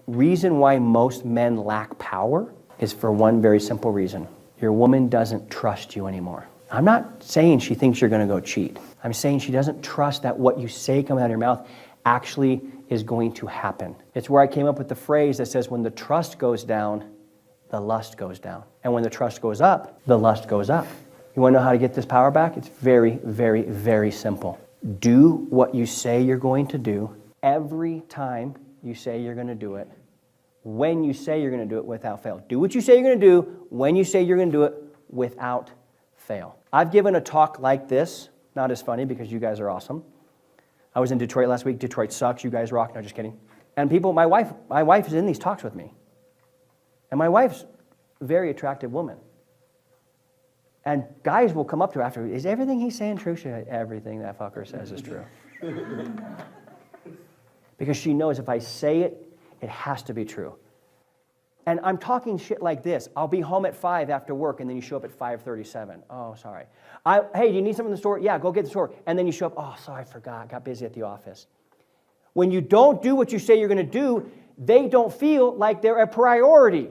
reason why most men lack power is for one very simple reason. Your woman doesn't trust you anymore. I'm not saying she thinks you're going to go cheat. I'm saying she doesn't trust that what you say coming out of your mouth actually is going to happen. It's where I came up with the phrase that says when the trust goes down, the lust goes down. And when the trust goes up, the lust goes up. You want to know how to get this power back? It's very, very, very simple. Do what you say you're going to do every time you say you're going to do it, when you say you're going to do it without fail. Do what you say you're going to do when you say you're going to do it without fail. I've given a talk like this, not as funny because you guys are awesome. I was in Detroit last week. Detroit sucks. You guys rock. No, just kidding. And people, my wife is in these talks with me. And my wife's a very attractive woman. And guys will come up to her after, is everything he's saying true? She said, everything that fucker says is true. Because she knows if I say it, it has to be true. And I'm talking shit like this. I'll be home at 5 after work, and then you show up at 5:37. Oh, sorry. Hey, do you need something in the store? Yeah, go get the store. And then you show up, oh, sorry, I forgot. Got busy at the office. When you don't do what you say you're going to do, they don't feel like they're a priority.